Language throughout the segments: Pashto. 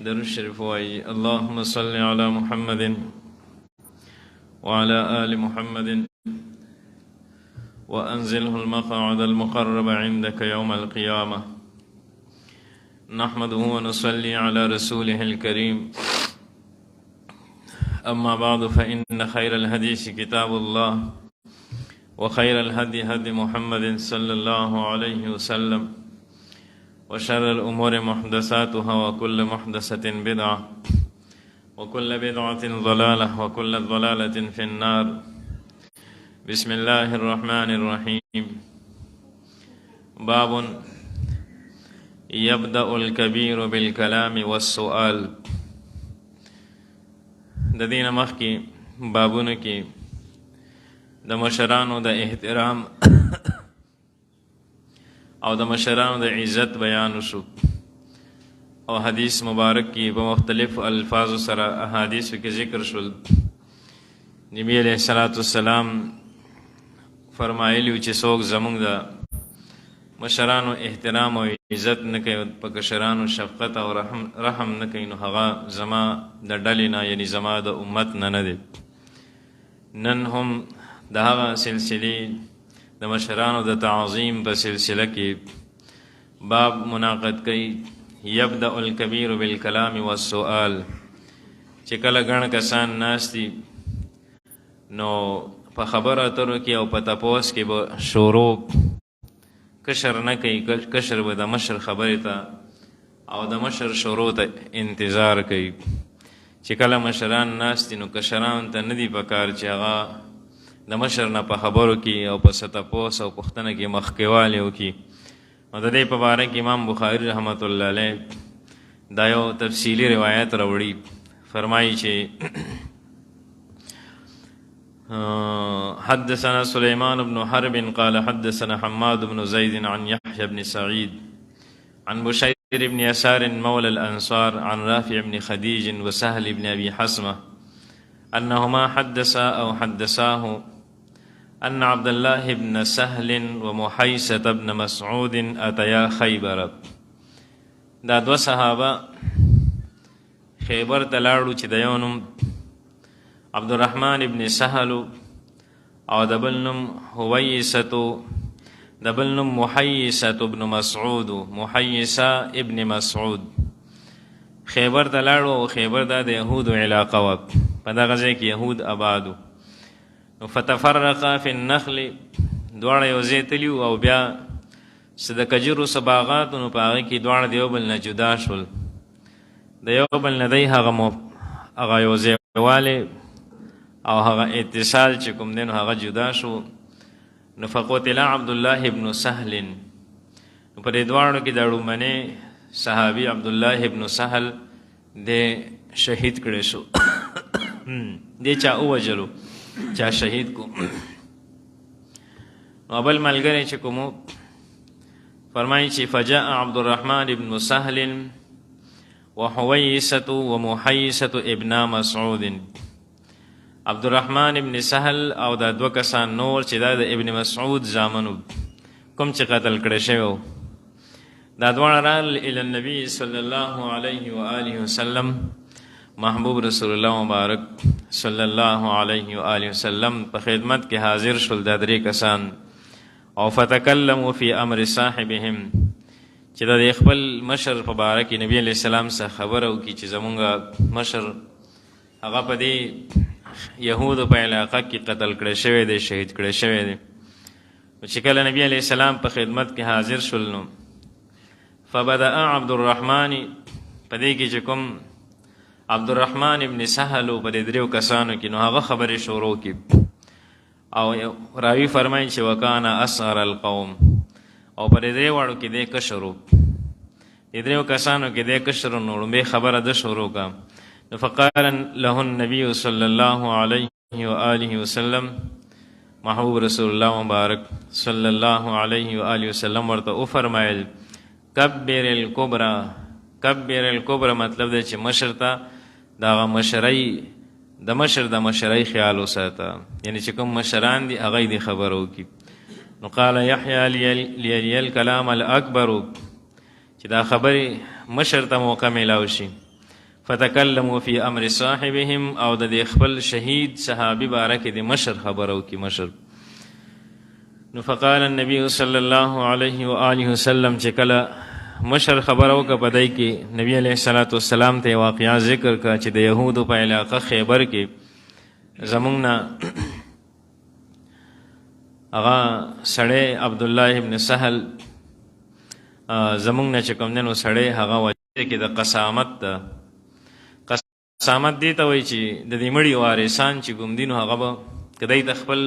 درود شریف وایي اللهم صل على محمد وعلى آل محمد وأنزله المقعد المقرب عندك يوم القيامة. نحمده ونصلي على رسوله الكريم. أما بعد فإن خير الحديث كتاب الله وخير الهدي هدي محمد صلى الله عليه وسلم وشر الأمور محدثاتها وكل محدثة بدعة وكل بدعة ضلالة وكل ضلالة في النار. بسم الله الرحمن الرحيم. باب يبدأ الكبير بالكلام والسؤال. د دین مخکې بابونو کې د مشرانو د احترام او د مشرانو د عزت بیان شو او حدیث مبارک کې په مختلف الفاظ سره احادیث کې ذکر شول. نبی علیہ الصلوۃ والسلام فرمایلی چې څوک زمونږ د مشرانو احترام او عزت نه کوي، په کشرانو شفقت او رحم نه کوي، نو هغه زما د ډلې نه یعنی زما د امت نه دی. نن هم د هغه سلسلې د مشرانو د تعظیم په سلسله کې باب منعقد کوي یبدأ الکبیر بالکلام والسؤال. چې کله ګڼ کسان ناست دي نو په خبره اترو کې او په تپوس کې به شروع کشر نه کوي، کشر به د مشر خبرې ته او د مشر شروع ته انتظار کوي. چې کله مشران ناست دي نو کشران ته نه دي پکار چې هغه د مشر نه په خبرو کې او په تپوس او پوښتنه کې مخکېوالی وکړي. نو د دې په باره کې امام بخاري رحمت الله علیه دا یو تفصیلي روایت راوړي. فرمایي چې حدثنا سليمان بن حرب قال حدثنا حماد بن زيد عن يحيى بن سعيد عن بشير بن يسار مولى الأنصار عن رافع بن خديج وسهل بن أبي حسمة أنهما حدثاه أن عبد الله بن سهل ومحيسة بن مسعود أتيا خيبر. دا دو صحابه خیبر تلاړو چې د یو نوم عبدالرحمن ابن سهل او د بل نوم حویسة، د بل نوم محیسة ابن مسعود، محیسة ابن مسعود. خیبر تلاړو او خیبر دا د یهودو علاقه وه، په دغه ځای کې یهود آبادو. نو فتفرقا فی النخل، دواړه یو ځای تلي او بیا څه د کجرو څه باغات نو په هغې کې دواړه د یو بل نه جدا شول. د یو بل نه دی هغه یو ځایوالی او هغه اتصال چې کوم دی نو هغه جدا شو. نو فقتل عبدالله ابن سهل، نو په دې دواړو کې د اړومنی صحابي عبدالله ابن سهل دی شهید کړی شو. دی چا ووجلو، چا شهید کو. نو بل ملګری چې کومو فرمایي چې فجاء عبدالرحمن ابن سهل وحویسة ومحیسة ابن مسعود. عبدالرحمن ابن سهل او دا دو کسان نور چې دا د ابن مسعود زامنو کوم چې قتل کړی شوی، دا دواړه رال الی النبي صلی الله علیه و آله وسلم، محبوب رسول الله مبارک صلی الله علیه و آله وسلم په خدمت کې حاضر شول دا درې کسان. او فتکلموا فی امر صاحبهم، چې د خپل مشر په باره کې نبی علیہ السلام څخه خبره وکړي چې زمونږ مشر هغه په دې یهودو په علاقه کې قتل کړی شوی دی، شهید کړی شوی دی. چې کله نبی علیہ السلام په خدمت کې حاضر شول نو فبدأ عبدالرحمن، په دې کې چې کوم عبدالرحمن ابن سهل په دې دریو کسانو کې نو هغه خبرې شروع کړي. او راوی فرمایي چې وکانا اصغر القوم، او په دې دریو کې دی کشرو، دې دریو کسانو کې دی کشرو. نو لومبې خبره ده شروع کا. فقال له النبي صلى الله عليه وآله وسلم، محبوب رسول الله مبارک صلی الله علیه و آله وسلم ورته وفرمایل کبر الکبرى. کبر الکبرى مطلب دی چې مشر ته دغه مشرۍ د مشرۍ خیال وساته، یعنی چې کوم مشران دي هغه دې خبره وکړي. نو قال یحیی لیلی الکلام الاکبر، چې دا خبرې مشر ته موقع میلاو شي. فتکلموا فی امر صاحبهم او د خپل شهید صحابي باره کې د مشر خبرو کې مشر. نو فقال النبي صلی الله علیه و آله وسلم چې کله مشر خبرو که په دای کې نبی علیه الصلاۃ والسلام ته واقعا ذکر کا چې د یهودو په علاقه خیبر کې زمونږ نه هغه سړی عبدالله ابن سهل زمونږ نه چې کوم دی نو سړی هغه وجه کې د قسامت ده. قسامت دې ته وایي چې د دې مړي وارثان چې کوم دي نو هغه به که دی ته خپل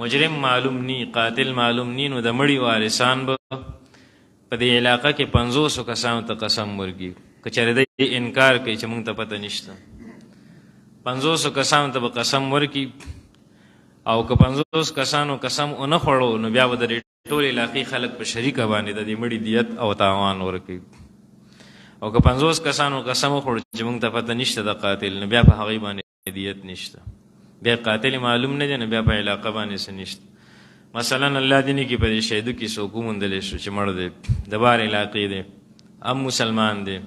مجرم معلوم نی قاتل معلوم نی نو د مړي وارثان به په دې علاقه کې 500 کسانو ته قسم ورکړي که چېرې دی انکار کوي چې مونږ ته پته نشته 500 کسانو ته به قسم ورکړي او که 50 کسانو قسم ونه خوړو نو بیا به د ټول علاقې خلک په شریکه باندې د دې مړي دیت او تاوان ورکوي او که 50 کسانو قسم وخوړو چې مونږ ته پته نشته د قاتل نو بیا په هغې باندې دیت نشته بیا قاتل معلوم نه دی نو بیا په علاقه باندې څه نشته. مثلا الله دیني کې په دې شهیدو کې څوک وموندلی شو چې مړ دی د بار علاقې دی هم مسلمان دی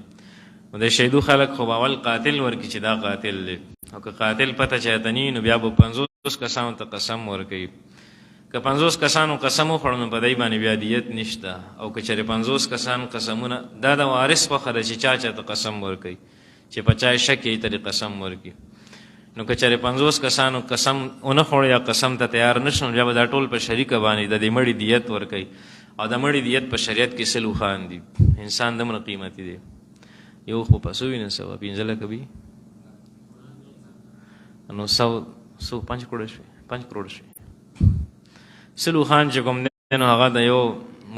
نو د شهیدو خلک خو به اول قاتل ورکړي چې دا قاتل دی او که قاتل پته چاته نی نو بیا به 50 کسانو ته قسم ورکوي که 50 کسانو قسم وخوړو نو په دی باندې بیا دیت نشته او که چېرې 50 کسان قسمونه دا د وارث پخه ده چې چا چاته قسم ورکوي چې په چا شک یې ترې قسم ورکړي نو که چېرې 50 کسانو قسم ونه خوړو یا قسم ته تیار نه شو نو بیا به دا ټول په شریکه باندې د دې مړي دیت ورکوي او د مړي دیت په شریعت کې سلو خان دي انسان دومره قیمتي دی یو خو په 100 لکه وي نو 100 5 کروڑ شوي سلو خان چې کوم دی نو هغه د یو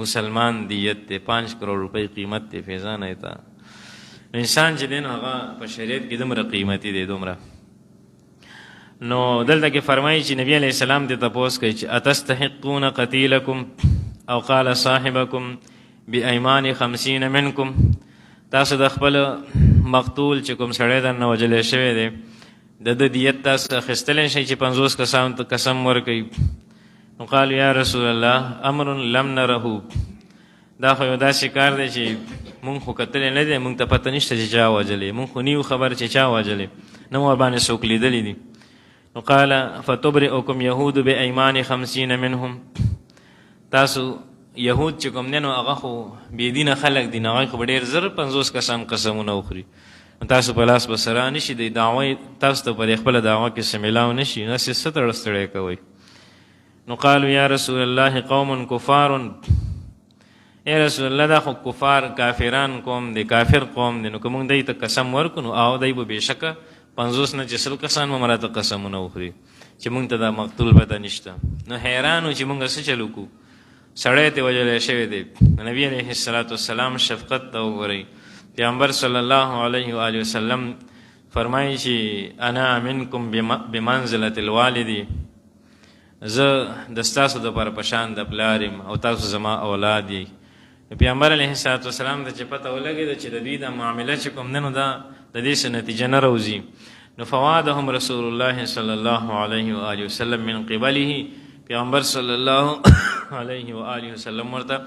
مسلمان دیت دی 5 کروڑ روپۍ قیمت دی فیضان ایتا انسان چې دی نو هغه په شریعت کې دومره قیمتي دی دومره. نو دلته کې فرمایي چې نبی علیه السلام دې تپوس کوي چې اتستحقون قتیلکم او قال صاحبکم بایمان 50 منکم تاسو د خپل مقتول چې کوم سړی درنه وجلی شوی دی د دیت تاسو اخیستلی شئ چې 50 کسانو ته قسم ورکوي. نو قالو یا رسول الله امر لم نره دا خو یو داسې کار دی چې مونږ خو کتلی نه دی مونږ ته پته نشته چې چا وجلی مونږ خو نیو خبر چې چا وجلی نه مو ورباندې څوک لیدلی دي. نو قال فتبرئکم یهود بایمان 50 منهم تاسو یهود چې کوم دی نو هغه خو بېدینه خلک دي نو هغوی خو به ډېر زر 50 کسان قسمونه وخوري تاسو په لاس به سره نه شي د دعوی تاسو ته په دې خپله دعوه کې څه میلاو نه شي نسې څه تړستړی کوئ. نو قالوا یا رسول الله قوم کفار ای رسول الله دا خو کفار کافران قوم دی کافر قوم دی نو که مونږ دی ته قسم ورکو نو او دی به بېشکه 50 نه چې 100 کسان به مراته قسمونه وخوري چې مونږ ته دا مقتول پته نشته. نو حیران و چې مونږ څه چل وکړو سړی ته وجلی شوی دی. نبي علیه السلام شفقت ته وګورئ پیغمبر صلی الله علیه و آله وسلم فرمایي چې انا منکم بمنزلة الوالدی زه د ستاسو دپاره په شان د پلار یم او تاسو زما اولاد یئ. پیغمبر علیه السلام ته چې پته ولګېده چې د دوی دا معامله چې کوم دی نو دا د دې څه نتیجه نه راوځي نو فوادهم رسول الله صلی الله علیه و آله وسلم من قبله پیغمبر صلی الله علیه و آله وسلم ورته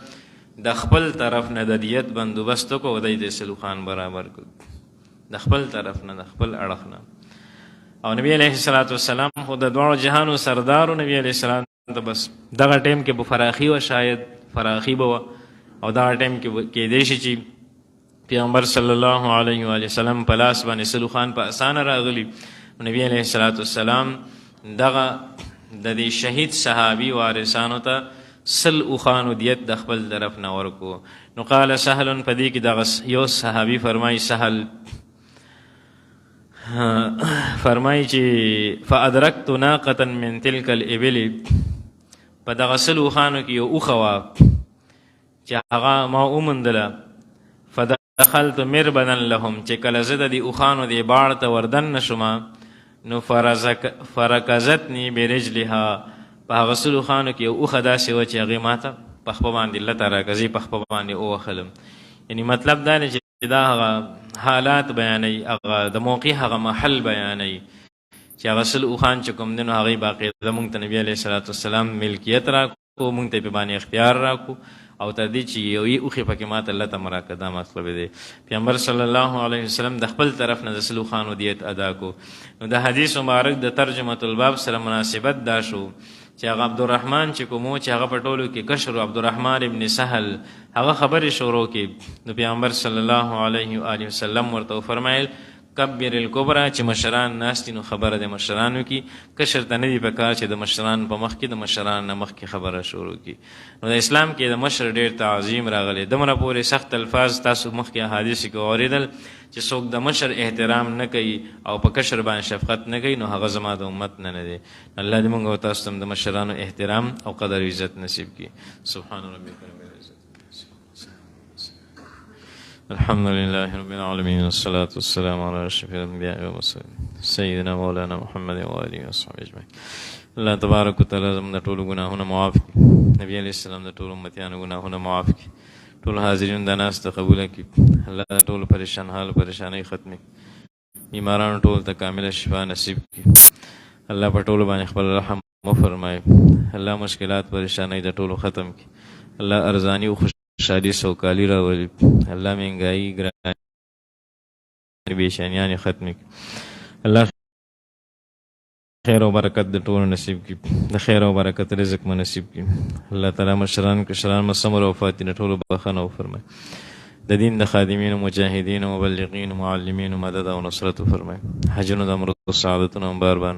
د خپل طرف نه د دیت بندوبست وکړو دی د سلو خان برابر کړ د خپل طرف نه د خپل اړخ نه. او نبی علیه السلام خو د دواړو جهانو سردارو نبی علیه السلام ته بس دغه ټیم کې به فراخي وه شاید فراخي به وه او دغه ټیم کې کېدی شي چې پیغمبر صلی الله علیه و وسلم په لاس باندې سلو خان په اسانه راغلی نبی علیه السلام دغه د دې شهید صحابي وارثانو ته 100 اوښانو دیت د خپل طرف نه ورکو. نو قال سهل په دې کې دغه یو صحابي فرمایي سهل فرمایي چې فادرکت ناقة من تلک الابل په دغه 100 اوښانو کې یو اوښه وه چې هغه ما وموندله فدخلت مربدا لهم چې کله زه د دې اوښانو دې باړ ته وردننه شومه نو فرکزتني برجلها په هغه 100 اوښانو کې یو اوښه داسې وه چې هغې ما ته په خپه باندې لته راکزې په خپه باندې ووهلم. یعنې مطلب دا دی چې دا هغه حالات بیانوي هغه د موقع هغه محل بیانوي چې هغه 100 اوښان چې کوم دی نو هغې باقاعده مونږ ته نبي علیه السلام ملکیت راکړو مونږ ته یې په باندې اختیار راکړو او تر دې چې یو یې اوښې پکې ماته الله ته مراکه دا مطلب دی. پیغمبر صلی الله علیه وسلم د خپل طرف نه د سلو خانو دیت ادا کو. نو د حدیث مبارک د ترجمه الباب سره مناسبت دا شو چې هغه عبدالرحمن چې کومو چې هغه په ټولو کې کشر عبدالرحمن ابن سهل هغه خبرې شروع کړي. نو پیغمبر صلی الله علیه و آله وسلم ورته وفرمایل کبر الکبرى چې مشران ناست نو خبره د مشرانو کې کشر ته نه دی پکار چې د مشران په مخ کې د مشران نه مخکې خبره شروع کړي. نو د اسلام کې د مشر ډېر تعظیم راغلی. دومره پورې سخت الفاظ تاسو مخکې احادیث کې اورېدل چې څوک د مشر احترام نه کوي او په کشر باندې شفقت نه کوي نو هغه زما د امت نه دی. الله دې موږ او تاسو ته د مشرانو احترام او قدر او عزت نصیب کړي. سبحان ربک رب العزة الحمد لله رب العالمين والصلاة والسلام على أشرف الأنبياء والمرسلين سيدنا مولانا محمد وآله وصحبه أجمعين. الله تبارک وتعالى زموږ د ټولو ګناهونه معاف کړي. نبی علیه السلام د ټولو امتیانو ګناهونه معاف کړي. ټول حاضرین د ناسته قبوله کړي. الله د ټولو پریشان حال پریشانۍ ختمې کړي. بیمارانو ټول ته کامله شفا نصیب کړي. الله په ټولو باندې خپل رحم وفرمایي. الله مشکلات پریشانۍ د ټولو ختم کړي. الله ارزاني او خوشحالي سوکالي راولي. الله مهنګایي ګراني بېشانیانې ختمې کړي. الله خیر او برکت د ټولو نصیب کړي. د خیر او برکت رزق مو نصیب کړي. الله تعالی مشران کشران مسمر وفاتي نه ټولو بخښنه وفرمایي. د دین د خادمینو مجاهدینو مبلغینو معلمینو مدد او نصرت وفرمایي. حجونو د امرو سعادتونو هم بار بار